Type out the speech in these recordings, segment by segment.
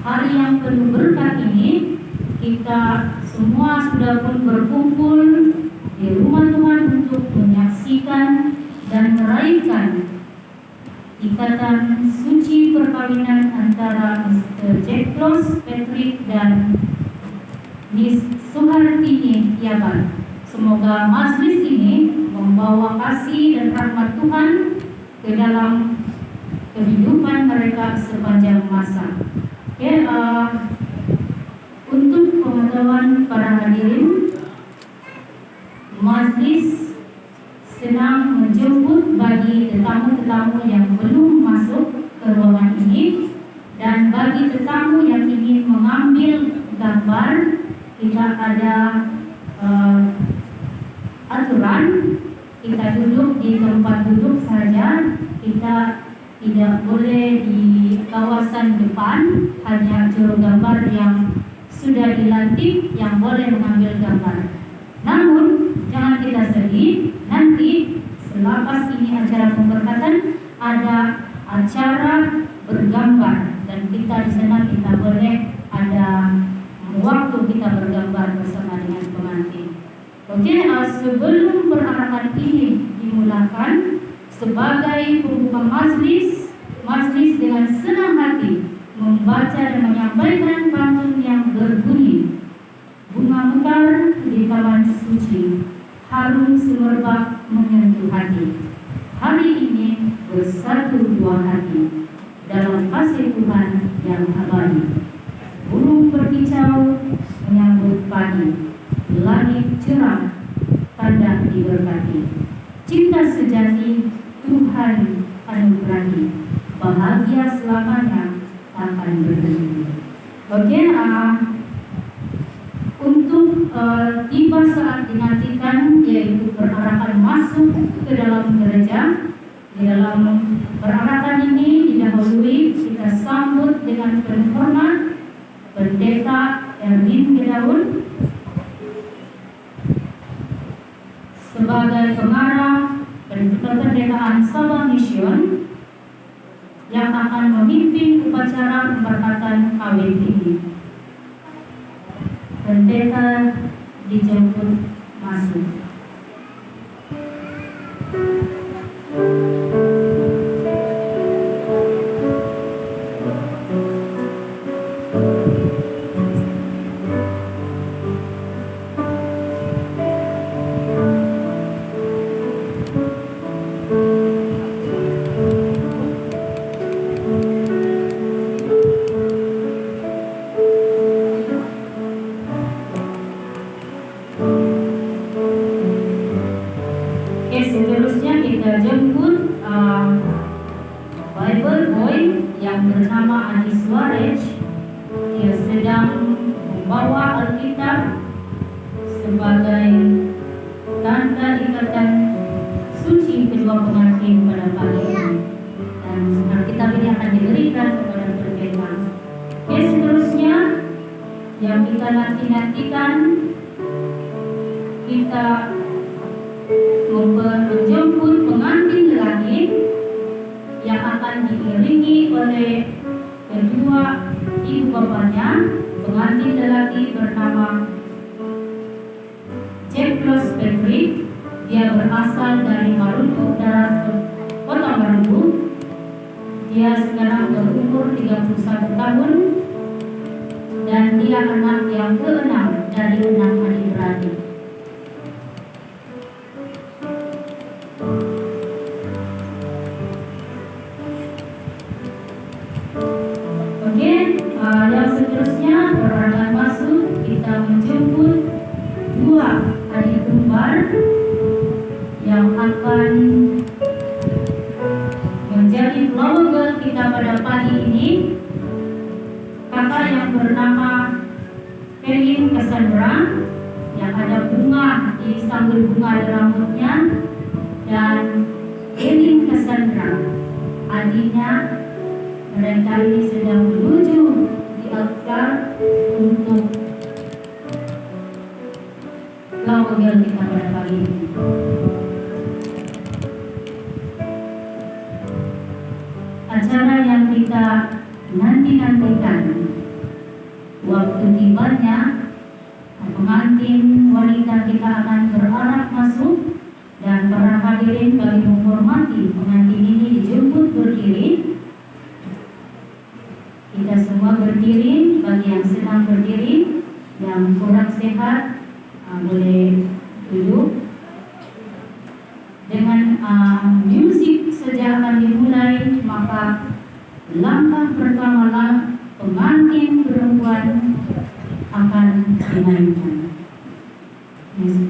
hari yang penuh berkat ini, kita semua sudah pun berkumpul di rumah Tuhan untuk menyaksikan dan meraihkan ikatan suci perkawinan antara Mr. Jack Close Patrick dan Miss Suhartini Yaban. Semoga majelis ini membawa kasih dan rahmat Tuhan ke dalam kehidupan mereka sepanjang masa. Untuk pengetahuan para hadirin, majelis sedang menjemput bagi tetamu-tetamu yang belum masuk ke ruangan ini, dan bagi tetamu yang ingin mengambil gambar, kita ada aturan, kita duduk di tempat duduk saja, kita tidak boleh di kawasan depan, hanya juru gambar yang sudah dilantik yang boleh mengambil gambar. Namun jangan kita sedih, nanti selepas ini acara pemberkatan ada acara bergambar, dan kita di sana kita boleh ada waktu kita bergambar bersama dengan pengantin. Sebelum perarakan ini dimulakan, sebagai pembuka majelis dengan senang hati membaca dan menyampaikan pantun yang berbunyi, bunga mekar di taman suci, harum semerbak menyentuh hati. Hari ini bersatu dua hati dalam kasih Tuhan yang abadi. Burung berkicau menyambut pagi, langit cerah tanda diberkati. Cinta sejati Tuhan anugerahi, bahagia selamanya akan berhenti. Untuk tiba saat dinantikan, yaitu perarakan masuk ke dalam gereja. Di dalam perarakan ini didahului kita sambut dengan penuh hormat Pendeta Erwin Gedaun sebagai pengarah Pendetaan Sabah Mission yang akan memimpin upacara pemberkatan kawin ini. Pendeta dijemput masuk. Seterusnya kita jemput Bible Boy yang bernama Adi Suarez. Dia sedang membawa Alkitab sebagai tanda ikatan suci kedua pengantin pada pagi ini, dan Alkitab ini akan diberikan kepada pendeta. Seterusnya yang kita nanti-nantikan, kita menjemput pengantin lelaki yang akan diiringi oleh kedua ibu bapanya. Pengantin lelaki bernama Jack Close Patrick. Dia berasal dari Marungu, daerah Kota Marungu. Dia sekarang berumur 31 tahun dan dia anak yang ke-6 dari 6 adik-beradik. Yang seterusnya perarakan masuk, kita menjemput dua adik kembar yang akan menjadi flower girl kita pada pagi ini. Kakak yang bernama Felin Cassandra, yang ada bunga di sambil bunga di rambutnya, dan Elin Cassandra, adiknya. Mereka ini sedang menuju di altar untuk flower kita pada pagi ini. Acara yang kita nanti-nantikan kita akan berarah masuk, dan para hadirin bagi menghormati pengantin ini dijemput berdiri. Kita semua berdiri, bagi yang sedang berdiri, yang kurang sehat boleh duduk. Dengan musik saja akan dimulai, maka langkah pertama pengantin perempuan akan dimainkan. Musik.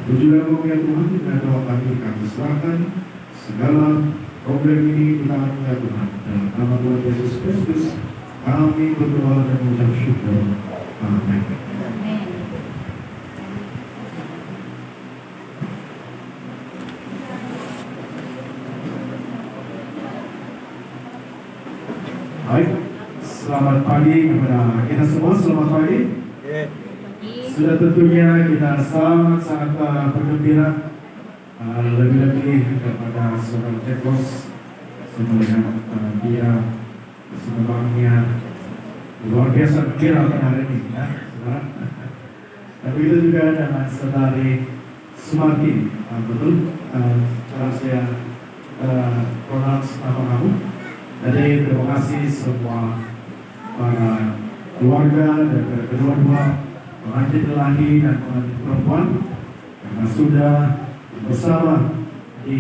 Tujuan ya Tuhan, dengan doa kami serahkan segala problem ini di tangan ya Tuhan. Dalam nama Tuhan Yesus Kristus, kami berdoa dan mengucap syukur. Amin. Baik, selamat pagi kepada kita semua. Selamat pagi. Sudah tentunya kita sangat bergembira, lebih-lebih kepada Saudara Jekos. Saya melihat dia sebenarnya luar biasa gembira pada hari ini, ya, saudara. Tapi itu juga dengan Saudari Sumarti, betul cara saya pronounce nama kamu. Jadi terima kasih semua para keluarga dan kedua-dua pengantin lelaki dan pengantin perempuan karena sudah bersama di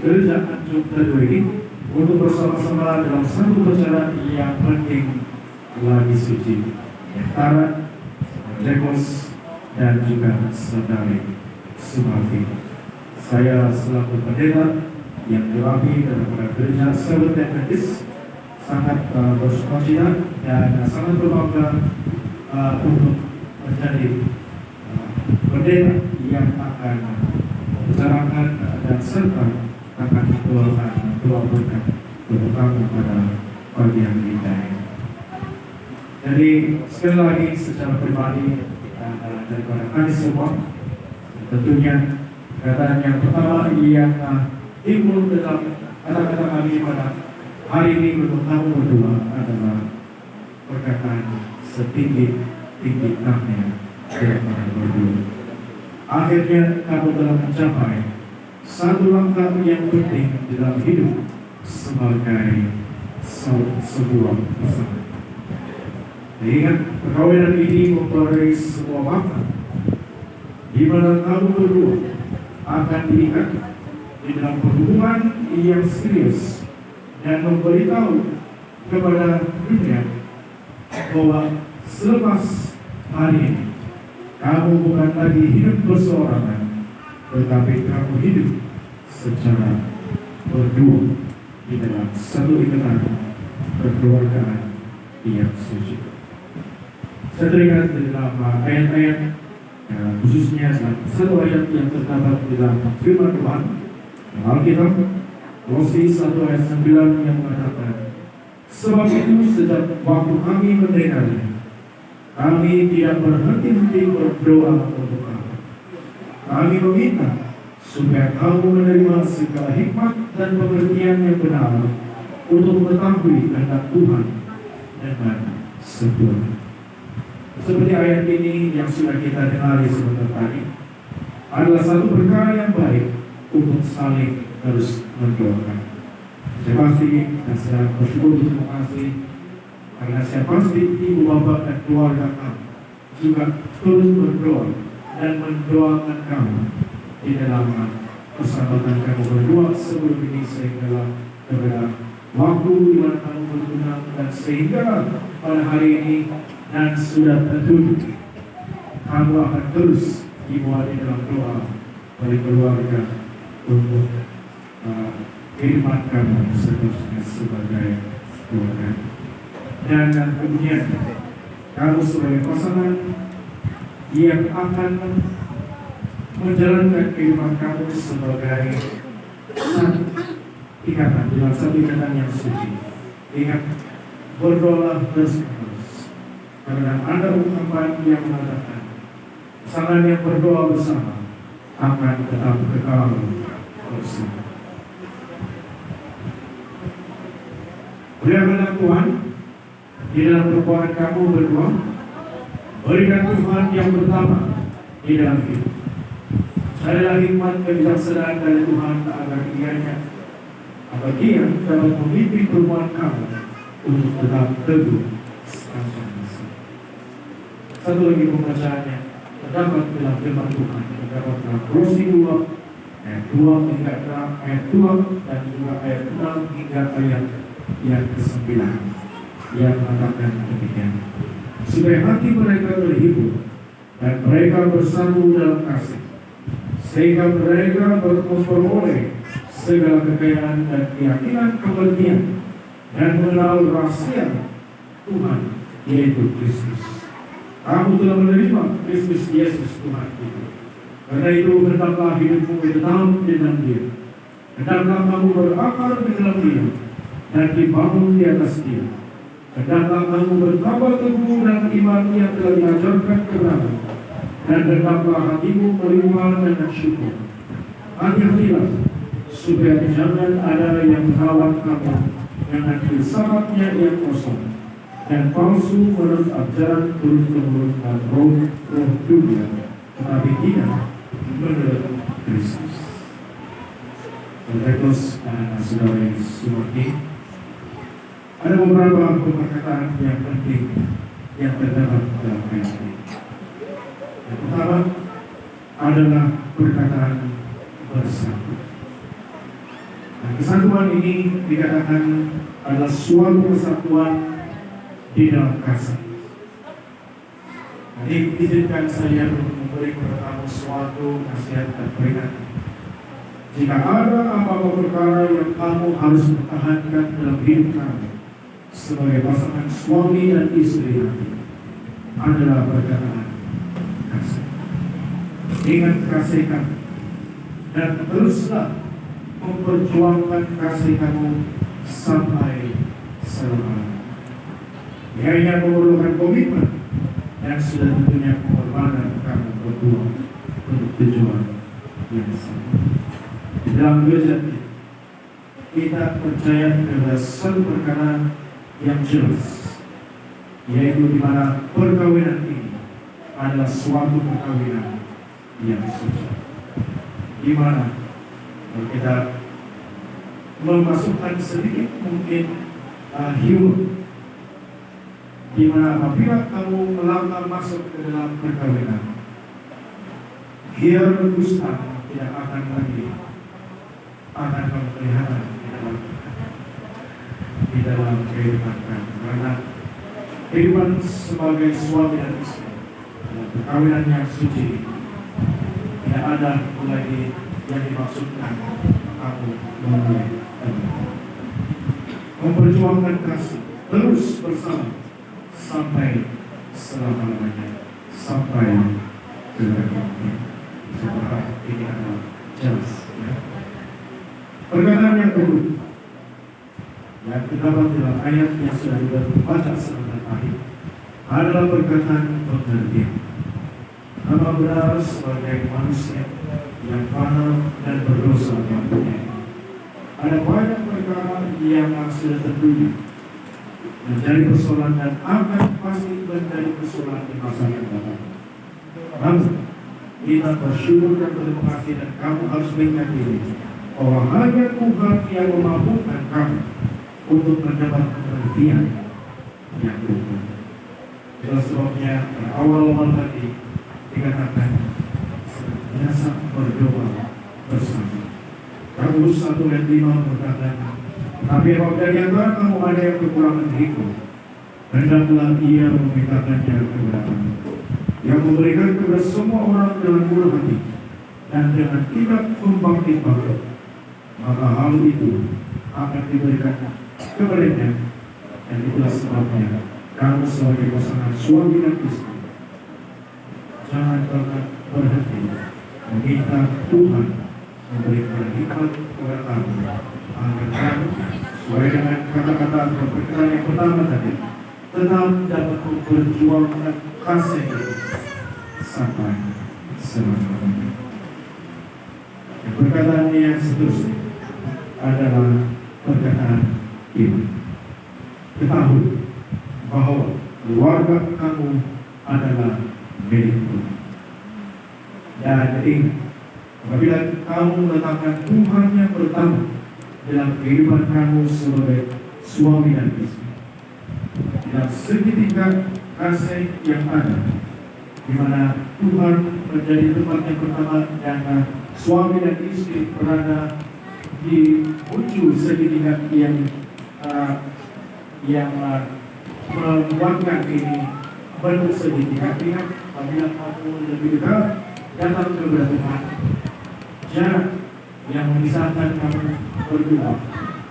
gereja Anjung Teduh ini untuk bersama-sama dalam satu acara yang penting lagi suci antara Jekos dan juga Saudari Sumarti. Saya selaku pendeta yang diwakili daripada gereja Seventh Day Adventist sangat bersukacita dan sangat berbangga untuk menjadi pendeta yang akan membicarakan dan serta akan mengeluarkan doa berkat terutama pada pagi yang kita ini. Jadi sekali lagi secara pribadi daripada kami semua, tentunya perkataan yang pertama yang timbul dalam kata-kata kami pada hari ini untuk kamu berdua adalah perkataan setinggi namanya daripada berdua. Akhirnya kamu telah mencapai satu langkah yang penting di dalam hidup sebagai sebuah pasangan. Ingat, perkawinan ini memperoleh sebuah makna di mana kamu berdua akan diikat di dalam hubungan yang serius dan memberitahu kepada dunia bahwa selepas hari ini kamu bukan lagi hidup berseorangan, tetapi kamu hidup secara berdua di dalam satu ikatan perkeluargaan yang suci. Saya teringat di dalam ayat-ayat, khususnya dalam satu ayat yang terdapat di dalam firman Tuhan Alkitab, Kolose 1 ayat 9 yang mengatakan, sebab itu sejak waktu kami mendekatnya, kami tidak berhenti berdoa untuk kamu. Kami meminta supaya kamu menerima segala hikmat dan pengertian yang benar untuk mengetahui kehendak Tuhan dengan sempurna. Seperti ayat ini yang sudah kita dengar sebentar tadi, adalah satu perkara yang baik untuk saling terus mendoakan. Saya pasti dan saya bersyukur terima kasih karena saya pasti ibu bapak dan keluarga kamu juga terus berdoa dan mendoakan kamu di dalam persahabatan kamu berdua sebelum ini sehingga kepada waktu di mana kamu berguna dan sehingga pada hari ini dan sudah tentu kamu akan terus dibawa di dalam doa oleh keluarga untuk khidmat kamu seterusnya sebagai keluarga. Dan kemudian kamu sebagai pasangan yang akan menjalankan kehidupan kamu sebagai satu ikatan dalam satu ikatan yang suci. Ingat, berdoa terus-menerus. Karena ada ungkapan yang mengatakan pasangan yang berdoa bersama akan tetap kekal bersama. Berikanlah Tuhan di dalam perbuatan kamu berdua, berikan Tuhan yang pertama di dalam hidup. Carilah hikmat kebijaksanaan dari Tuhan agar agar Dia dapat memimpin perbuatan kamu untuk tetap teguh sepanjang masa. Satu lagi pembacaannya terdapat dalam firman Tuhan, terdapat dalam Kolose 2 ayat 2 hingga 6, ayat 2 dan juga ayat 6 hingga ayat yang ke-9 yang mengatakan demikian, supaya hati mereka terhibur dan mereka bersatu dalam kasih, sehingga mereka memperoleh segala kekayaan dan keyakinan kebenaran dan mengenal rahasia Tuhan, yaitu Kristus. Kamu telah menerima Kristus Yesus Tuhan itu. Karena itu hendaklah hidupmu tetap di dalam Dia. Hendaklah kamu berakar di dalam Dia dan dibangun di atas Dia. Hendaklah kamu bertambah teguh dalam iman yang telah diajarkan kepadamu, dan hendaklah hatimu melimpah dengan syukur. Hati-hatilah supaya jangan ada yang melawan kamu dengan filsafatnya yang kosong dan palsu menurut ajaran turun-temurun dan roh dunia, tetapi tidak menurut Kristus. Saudara dan saudara yang dihormati, ada beberapa perkataan yang penting yang terdapat dalam ayat ini. Yang pertama adalah perkataan bersatu. Nah, kesatuan ini dikatakan adalah suatu kesatuan di dalam kasih. Jadi izinkan saya untuk memberi kepada kamu suatu nasihat dan peringatan. Jika ada apa-apa perkara yang kamu harus pertahankan dalam hidup kamu sebagai pasangan suami dan istri nanti, adalah perkataan kasih. Ingat kasih kamu dan teruslah memperjuangkan kasih kamu sampai selama-lamanya. Dia hanya memerlukan komitmen dan sudah tentunya pengorbanan kamu berdua untuk tujuan yang sama. Di dalam gereja kita percaya kepada satu perkara yang jelas, yaitu di mana perkawinan ini adalah suatu perkawinan yang suci, di mana kita memasukkan sedikit mungkin humor, di mana apabila kamu melangkah masuk ke dalam perkawinan, hiar dusta tidak akan lagi akan kamu kelihatan di dalam kehidupan kamu, karena kehidupan sebagai suami dan istri dalam perkawinan yang suci tidak ada lagi yang dimaksudkan kamu memulai memperjuangkan kasih terus bersama sampai selama-lamanya, sampai ke akhir. Semoga ini adalah jelas. Perkataan yang kedua yang terdapat dalam ayat yang sudah dibaca sebentar tadi adalah perkataan pengertian. Nama benar sebagai manusia yang fana dan berdosa yang punya. Ada banyak perkara yang sudah tertuju menjadi persoalan dan akan pasti menjadi persoalan di masa yang datang. Namun kita bersyukur dan berterima kasih, dan kamu harus mengingat ini bahwa hanya Tuhan yang memampukan kamu untuk mendapat pengertian yang utuh. Itulah sebabnya awal-awal tadi dikatakan biasa berdoa bersama. Yakobus 1:5 berkata, tapi apabila di antara kamu ada yang kekurangan hidup, hendaklah ia memintakannya kepada kamu, yang memberikan kepada semua orang dengan murah hati dan dengan tidak membangkit-bangkit, maka hal itu akan diberikan kepadanya. Dan itulah sebabnya kamu sebagai pasangan suami dan istri, jangan pernah berhenti meminta Tuhan memberikan hikmat kepada kamu, agar kamu sesuai dengan kata-kata atau perkataan yang pertama tadi tetap dapat memperjuangkan kasih sampai selama-lamanya. Perkataan yang seterusnya adalah perkataan ini. Ketahui bahwa keluarga kamu adalah milik Tuhan. Dan ingat, apabila kamu meletakkan Tuhan yang pertama dalam kehidupan kamu sebagai suami dan istri, dalam segitiga kasih yang ada, di mana Tuhan menjadi tempat yang pertama dan suami dan istri berada di ujung segitiga yang membuatkan ini bentuk segitiga. Ingat, apabila kamu lebih dekat datang kepada Tuhan, jarak yang memisahkan kamu berdua,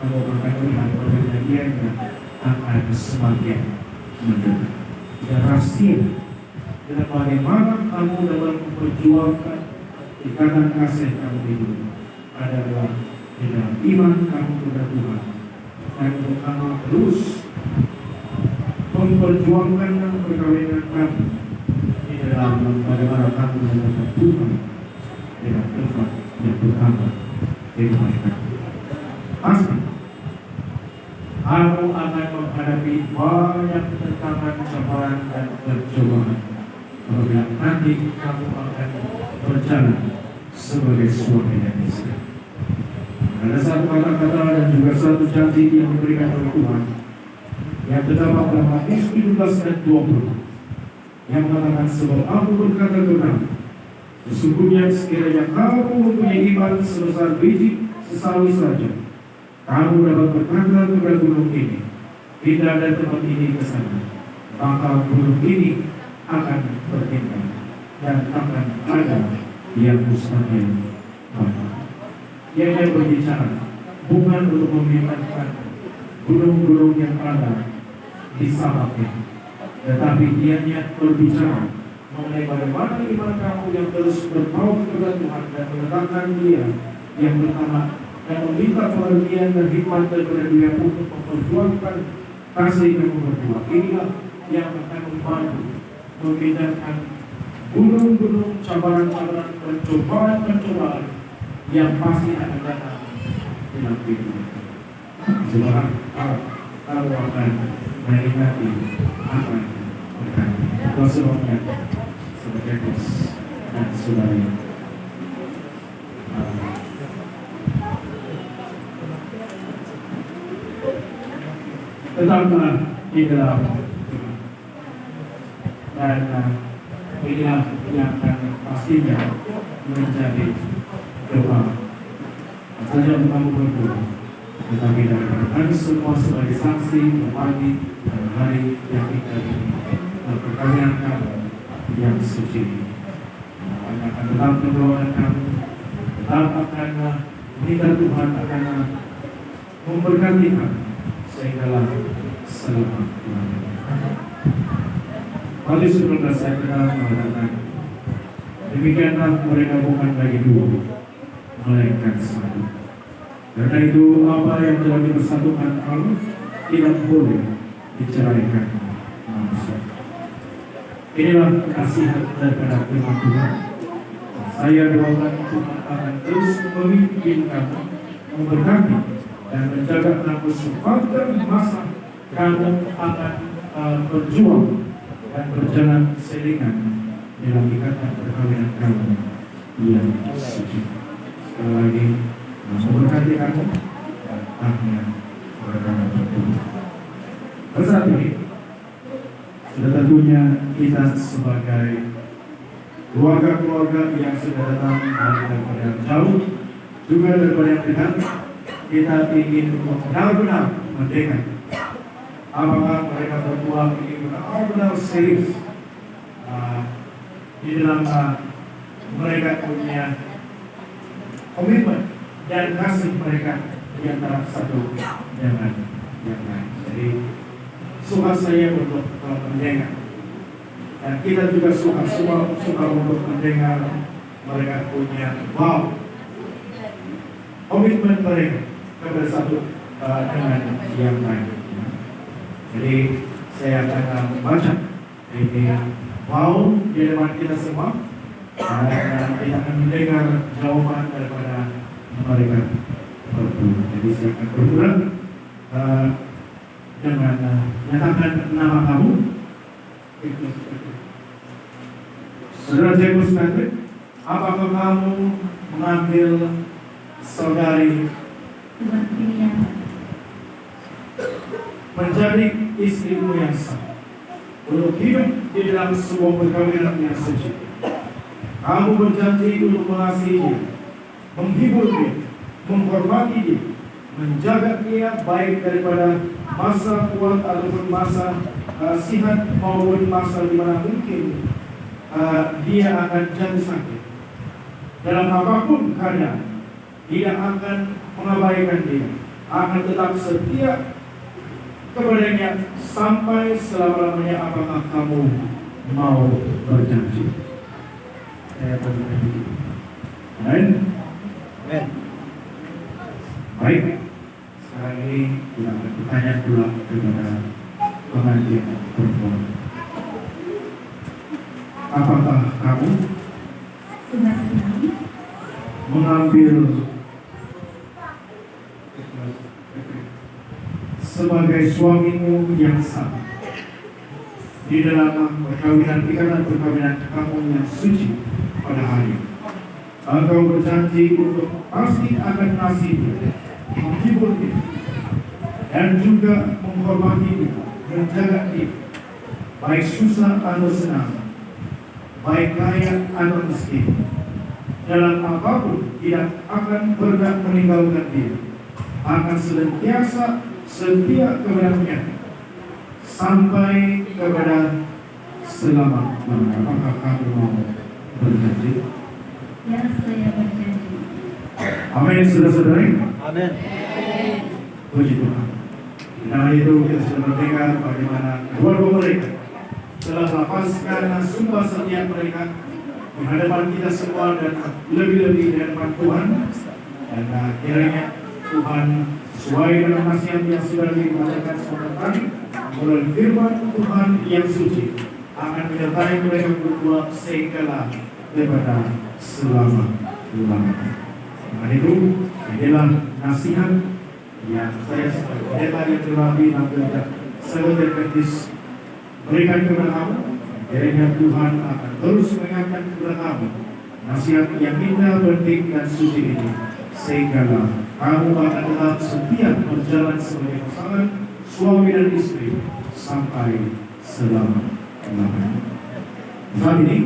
kamu akan melihat perjanjiannya akan semakin mendekat. Dan rahasia dan bagaimana kamu dalam memperjuangkan ikatan kasih kamu itu adalah di dalam iman kamu kepada Tuhan, dan untuk kamu terus memperjuangkan perkawinan kamu di dalam bagaimana kamu mendapat Tuhan dengan tempat yang pertama di rumah kamu. Pasti kamu akan menghadapi banyak tantangan, cobaan dan percobaan apabila nanti kamu akan berjalan sebagai suami dan istri. Ada satu kata-kata dan juga satu janji yang diberikan oleh Tuhan yang terdapat dalam Matius 17 ayat 20 yang mengatakan, sebab aku berkata kepadamu, sesungguhnya sekiranya kamu mempunyai iman sebesar biji sesawi saja, kamu dapat berkata kepada gunung ini, pindah dari tempat ini ke sana, maka gunung ini akan berpindah dan akan ada yang mustahil banyak. Ia berbicara bukan untuk memindahkan gunung-gunung yang ada di Samaki, tetapi ianya berbicara mengenai bagaimana iman kamu yang terus bertaubat kepada Tuhan dan menetapkan Dia yang pertama dan meminta pengertian dan hikmat daripada Dia untuk memperjuangkan kasih kamu berdua. Inilah yang akan membantu memindahkan gunung-gunung, cabaran-cabaran, pencobaan-pencobaan yang pasti akan datang dalam hidup. Sebab kalau akan menikmati apa yang berkati. Kau sebabnya sebagai bos dan saudari. Tetaplah di dalam dan inilah yang akan pastinya menjadi doa saja untuk kamu berdua, tetapi dari semua sebagai saksi berbagi pada hari yang kita ini perkawinan kamu yang suci. Hanya akan tetap mendoakan kamu, tetap akan minta Tuhan akan memberkati kamu sehinggalah selama-lamanya. Matius 17 ayat 6 mengatakan, demikianlah mereka bukan lagi dua, melainkan satu. Karena itu apa yang telah dipersatukan Allah tidak boleh diceraikan manusia. Inilah kasihan daripada firman Tuhan. Saya doakan Tuhan akan terus memimpin kamu, memberkati dan menjaga kamu sepanjang masa kamu akan berjuang dan berjalan seiringan dalam ikatan perkawinan kamu yang suci. Sekali lagi, memberkati kamu dan akhirnya berkawan berdua. Saat ini, sudah tentunya kita sebagai keluarga-keluarga yang sudah datang daripada yang jauh, juga daripada yang dekat, kita ingin benar-benar mendengar apakah mereka berdua ini benar-benar serius di dalam mereka punya komitmen dan kasih mereka di antara satu dengan yang lain. Jadi suka saya untuk mendengar, dan kita juga suka untuk mendengar mereka punya komitmen mereka kepada satu dengan yang lain. Jadi saya akan membaca ini di depan kita semua, dan kita akan mendengar jawaban daripada mereka berdua. Jadi saya akan berulang dengan nyatakan nama kamu. Saudara James Patrick, apakah kamu mengambil saudari Tuhan pilihan menjadi istrimu yang sah untuk hidup di dalam sebuah perkawinan yang suci? Kamu berjanji untuk mengasihi dia, menghibur dia, menghormati dia, menjaga dia baik daripada masa kuat ataupun masa sihat maupun masa di mana mungkin dia akan jatuh sakit. Dalam apapun keadaan, tidak akan mengabaikan dia, akan tetap setia kepadanya sampai selama-lamanya. Apakah kamu mau berjanji? Saya berjanji. Amin. Amin. Baik, sekarang ini kita akan bertanya pula kepada pengantin perempuan. Apakah kamu Sudah sekali. mengambil sebagai suamimu yang sah di dalam perkawinan, ikatan perkawinan kamu yang suci pada hari ini? Engkau berjanji untuk pasti akan nasibnya, menghibur dia, dan juga menghormati dia, menjaga dia, baik susah atau senang, baik kaya atau miskin. Dalam apapun tidak akan pernah meninggalkan dia, akan senantiasa setia kepadanya sampai kepada selama-lamanya. Apakah kamu mau berjanji? Ya, saya berjanji. Amin, saudara-saudari. Amin. Puji Tuhan. Nah, itu kita sudah mendengar bagaimana kedua mereka telah melepaskan sumpah setia mereka di hadapan kita semua dan lebih-lebih di hadapan Tuhan. Dan kiranya Tuhan sesuai dengan nasihat yang sudah dibacakan sebentar tadi melalui firman Tuhan yang suci akan menyertai mereka berdua sehingga kepada selama-lamanya. Nah, itu adalah nasihat yang saya sebagai pendeta yang terlatih dan sangat terkendis berikan kepada kamu. Kiranya Tuhan akan terus mengingatkan kepada kamu nasihat yang indah, penting dan suci ini, sehingga kamu akan tetap setia berjalan sebagai pasangan suami dan istri sampai selama-lamanya. Saat ini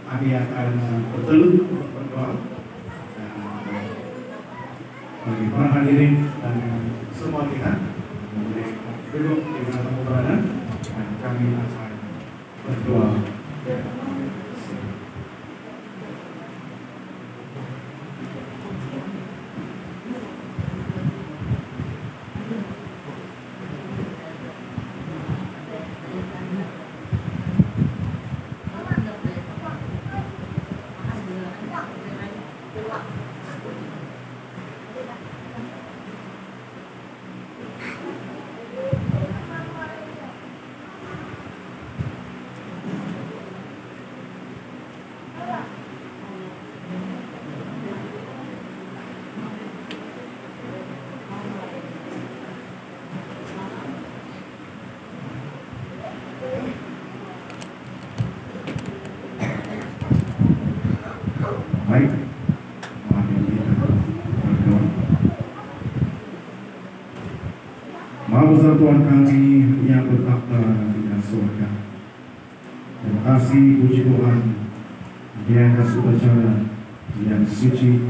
kami akan bertelut untuk berdoa. Bagi para hadirin dan semua kita boleh duduk di mana kamu berada dan kami akan berdoa. Baik, mari kita berdoa. Maha besar Tuhan kami yang bertakhta di atas surga. Terima kasih, puji Tuhan, di atas upacara yang suci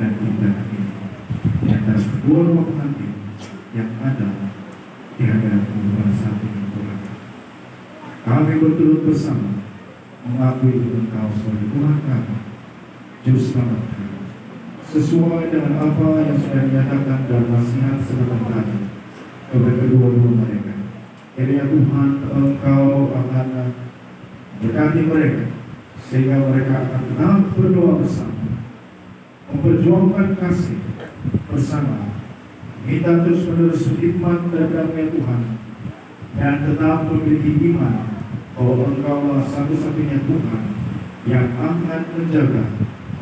dan indah ini, di antara kedua rumah pengantin yang ada di hadapan pada saat ini Tuhan. Kami berturut bersama mengakui Engkau sebagai Tuhan kami, Juru Selamat kami, sesuai dengan apa yang sudah dinyatakan dalam nasihat sebentar tadi kepada kedua-dua mereka. Kiranya Tuhan Engkau akan berkati mereka sehingga mereka akan tetap berdoa bersama, memperjuangkan kasih bersama, minta terus-menerus hikmat dan damai Tuhan, dan tetap memiliki iman bahwa Engkaulah satu-satunya Tuhan yang akan menjaga,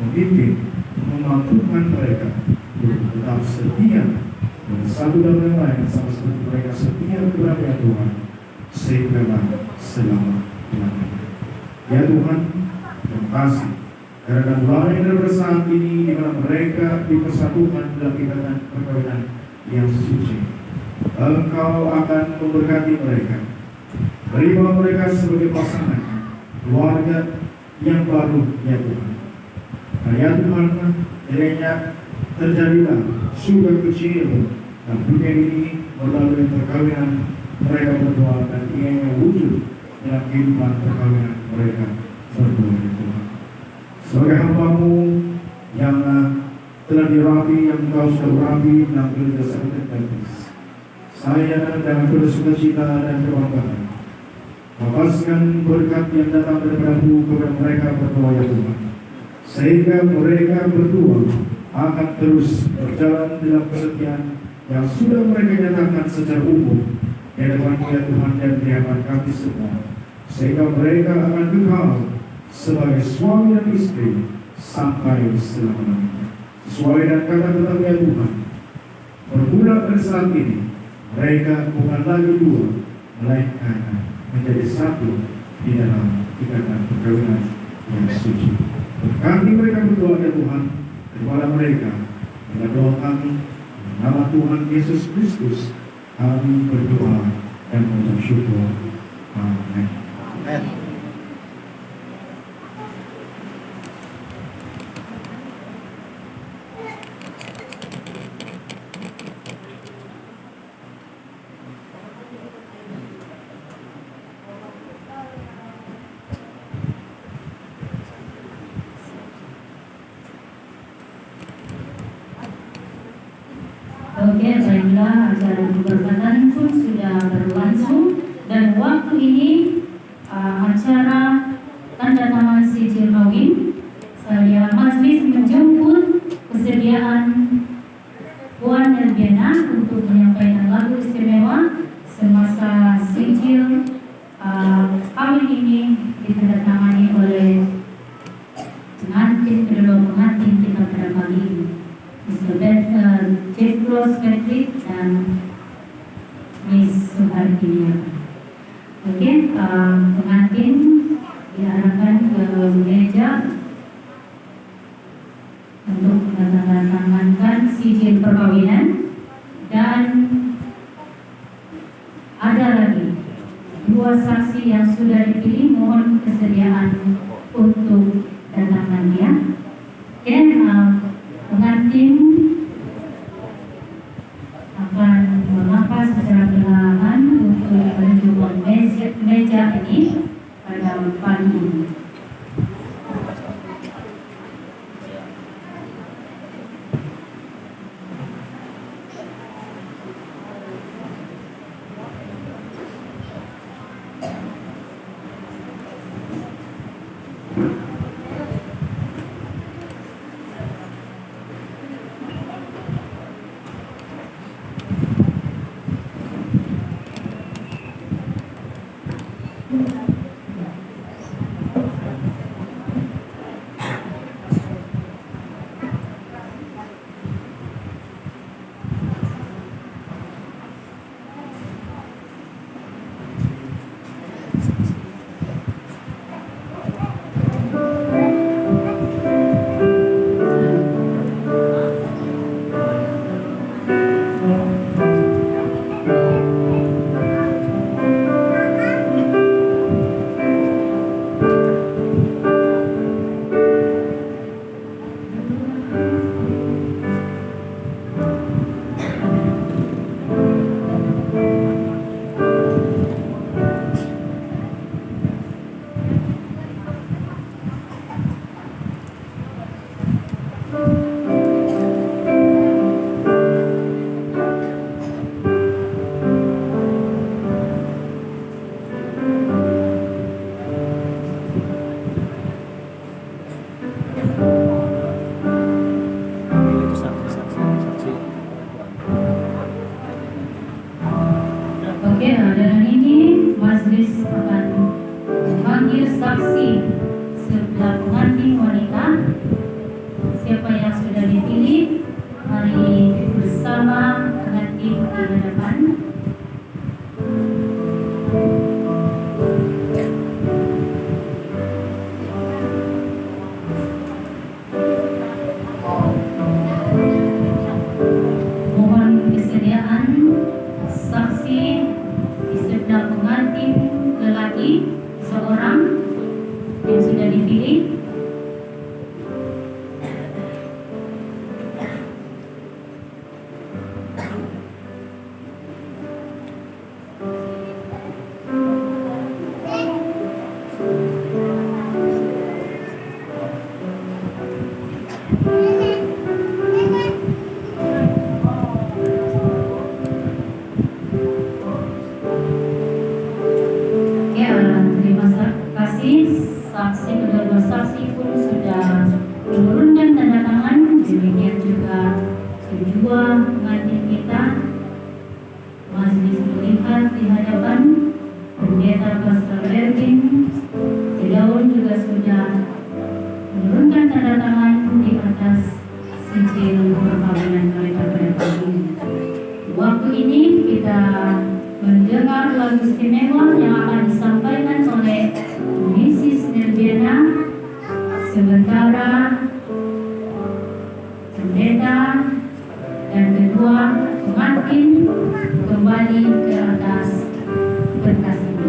memimpin, memampukan mereka untuk tetap setia dan satu dan lain sama seperti mereka setia kepada Tuhan sehingga selama-lamanya. Ya Tuhan, terima kasih karena mulai dari saat ini di mana mereka dipersatukan dalam ikatan perkawinan yang suci, Engkau akan memberkati mereka, terima mereka sebagai pasangan keluarga yang baru, ya Tuhan. Nah, ya Tuhan, kiranya terjadilah surga kecil dan dunia ini melalui perkawinan mereka berdua, dan kiranya wujud dalam kehidupan perkawinan mereka berdua ya Tuhan. Sebagai hamba-Mu yang telah dirapi, yang Engkau sudah urapi dalam gereja Sancta Baptis, saya dengan penuh sukacita dan kebanggaan lepaskan berkat yang datang daripada-Mu kepada mereka berdua ya Tuhan, sehingga mereka berdua akan terus berjalan dalam pengertian yang sudah mereka nyatakan secara umum di hadapan ya Tuhan dan di hadapan kami semua, sehingga mereka akan kekal sebagai suami dan istri sampai selama-lamanya. Sesuai dengan kata-kata ya Tuhan, bermula dari saat ini mereka bukan lagi dua, melainkan menjadi satu di dalam ikatan perkawinan yang suci. Berkati mereka berdua ya Tuhan, kepada mereka kita doakan nama Tuhan Yesus Kristus kami berdoa dan mengucap syukur. Amin. Oke, baiklah, acara keberkatan pun sudah berlangsung dan waktu ini acara tanda tangan sijil kawin, saya majelis menjemput kesediaan Puan Elbiana untuk menyampaikan lagu istimewa semasa sijil kawin ini ditandatangani oleh pengantin, kedua pengantin kita pada kali ini, Mr. Jeffros Patrick dan Miss Suhardinia. Oke, pengantin diarahkan ke meja untuk menandatangankan sijil perkawinan, dan ada lagi dua saksi yang sudah dipilih, mohon kesediaan untuk datang ya. Oke, pengantin akan mengangkat secara perlahan untuk menunjukkan meja ini pada pagi ini. Dengan ini majelis akan memanggil saksi sebelah pengantin wanita. Siapa yang sudah dipilih, mari bersama pengantin di hadapan. Mohon kesediaan saksi di sebelah pengantin lelaki seorang yang sudah dipilih. Terima kasih. Saksi kedua saksi pun sudah menurunkan tanda tangan. Demikian juga kedua pengantin kita. Majelis melihat di hadapan pendeta Pastor Erwin Daun juga sudah menurunkan tanda tangan di atas sijil perkawinan mereka pada pagi ini. Waktu ini kita mendengar lagu istimewa yang akan disampaikan oleh Mrs. Nerviana, sementara pendeta dan kedua pengantin kembali ke atas berkas ini.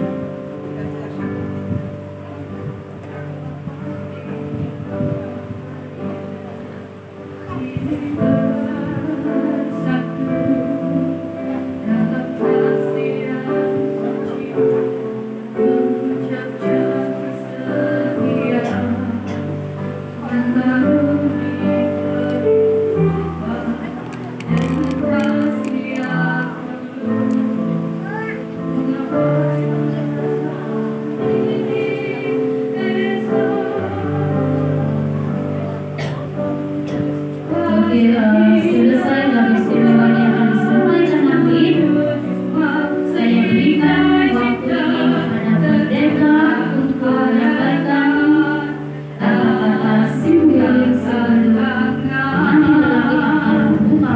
Selesai lagu istimewa yang akan disampaikan nanti, saya berikan waktu ini kepada pendeta untuk menyampaikan kata-kata simbolik sebelum nanti lagi akan membuka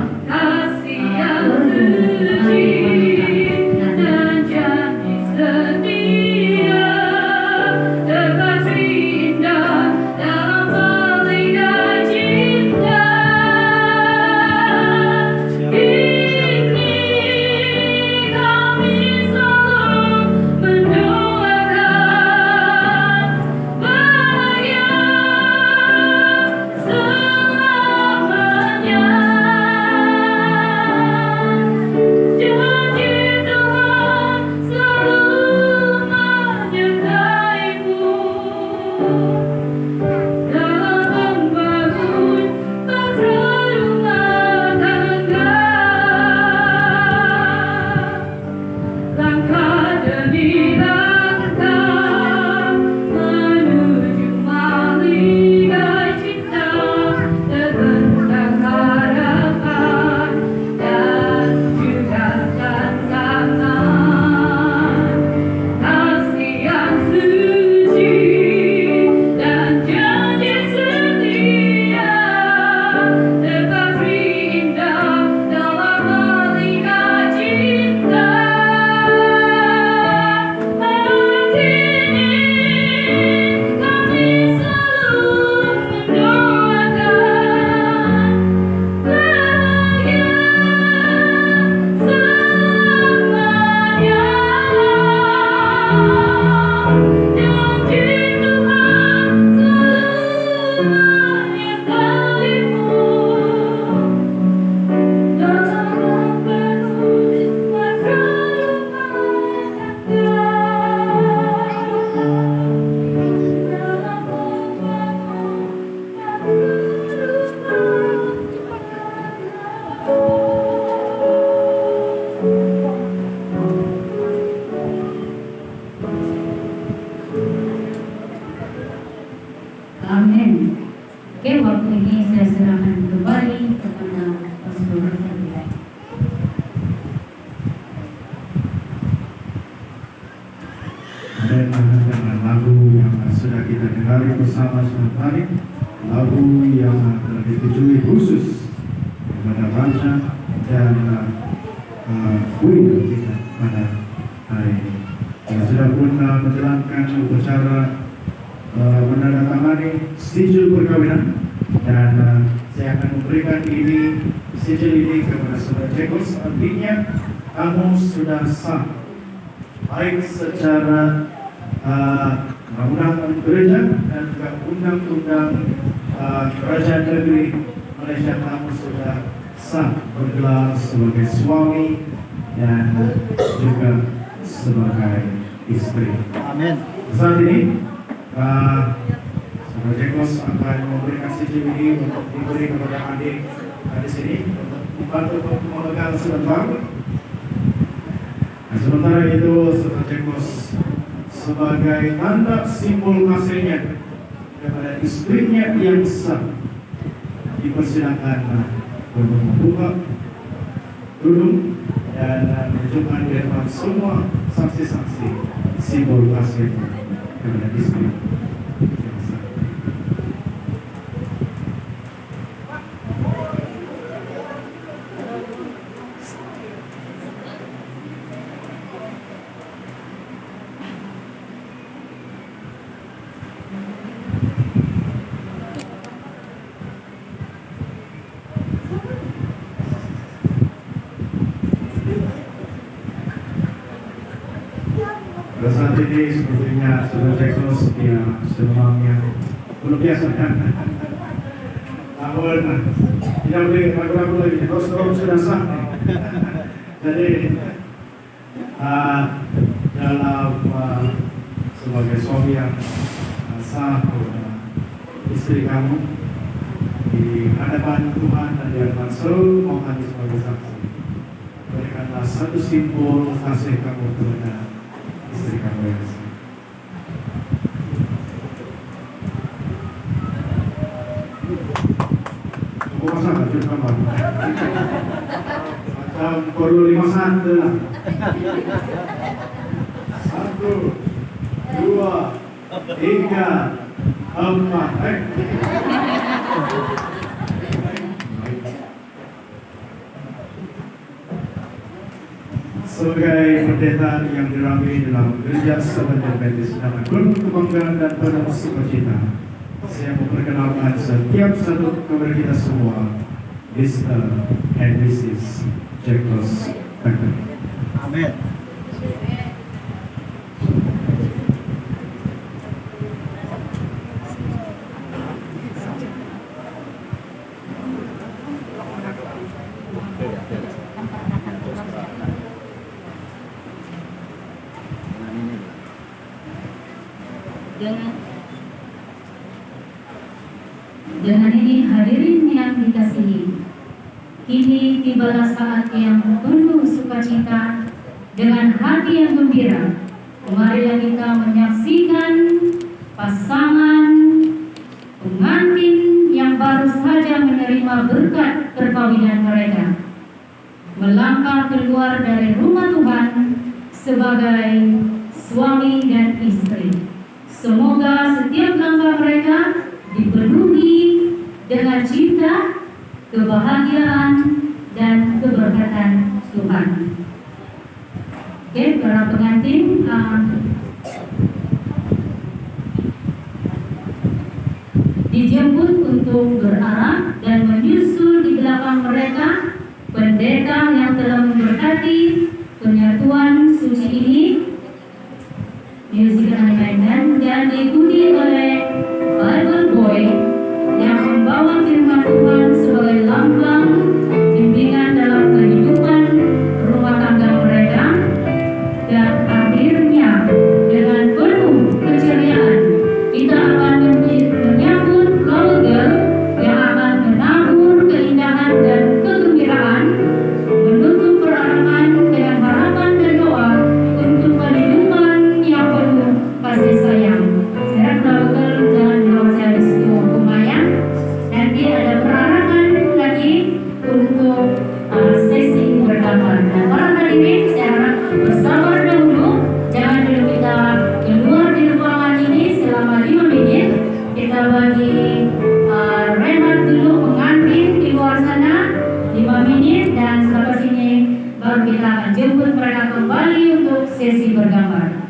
Amin. Oke, waktu ini saya serahkan kembali kepada Pastor Erwin. Dengan lagu yang sudah kita dengar bersama-sama tadi, lagu yang telah ditujukan khusus kepada bangsa dan kuil kita pada hari ini. Kita sudah pun menjalankan upacara menandatangani sijil perkawinan, dan saya akan memberikan sijil ini kepada saudara Jekos. Artinya kamu sudah sah, baik secara undang-undang gereja dan juga undang-undang kerajaan negeri Malaysia. Kamu sudah sah bergelar sebagai suami dan juga sebagai istri. Amin. Saat ini Jeklos akan memberikan CCTV ini untuk diberi kepada adik di sini untuk dibantu untuk memegang sebentar. Nah, sementara itu Saudara Jeklos sebagai tanda simbol kasihnya kepada istrinya yang sah dipersilakan untuk membuka duduk dan menunjukkan di depan semua saksi-saksi simbol kasih kepada istri yang sah. Pada saat ini sepertinya Saudara Jeklos dia semuanya belum biasa kan? Namun tidak boleh ragu-ragu lagi, terus sudah sah. Jadi dalam sebagai suami yang sah istri kamu di hadapan Tuhan dan di hadapan seluruh mohon sebagai saksi, berikanlah satu simbol kasih kamu kepada istri kamu yang sah. Kamu masa nggak cukup kamar? Macam perlu 5 satu lah. 1, 2, 3, 4. Sebagai pendeta yang dirami dalam gereja Sabat Adventist dengan penuh kebanggaan dan penuh sukacita, saya memperkenalkan setiap satu kepada kita semua, Mr. and Mrs. Jeklos Tucker. Amin. Dengan ini hadirin yang dikasihi, kini tibalah saat yang penuh sukacita dengan hati yang gembira. Marilah kita menyaksikan pasangan pengantin yang baru saja menerima berkat perkawinan mereka melangkah keluar dari rumah Tuhan sebagai suami dan istri. Semoga setiap langkah mereka dipenuhi dengan cinta, kebahagiaan, dan keberkatan Tuhan. Oke, para pengantin, dijemput untuk berarak dan menyusul di belakang mereka pendeta yang telah memberkati penyatuan suci ini. Music independen dan diikuti oleh Bible Boy yang membawa firman Tuhan sebagai lambang bimbingan dalam kehidupan rumah tangga mereka. Dan akhirnya dengan penuh keceriaan kita akan menyambut Flower Girl yang akan menabur keindahan dan kegembiraan, menutup perarakan dengan harapan dan doa untuk kehidupan yang penuh kasih sayang. Saya Flower Girl dan saya Rizky Kumaya. Nanti ada perarakan lagi untuk sesi bergambar. Nah, para hadirin, saya harap bersabar dahulu. Jangan dulu kita keluar di ruangan ini selama 5 menit. Kita bagi rehat dulu pengantin di luar sana 5 menit, dan setelah ini baru kita akan jemput mereka kembali untuk sesi bergambar.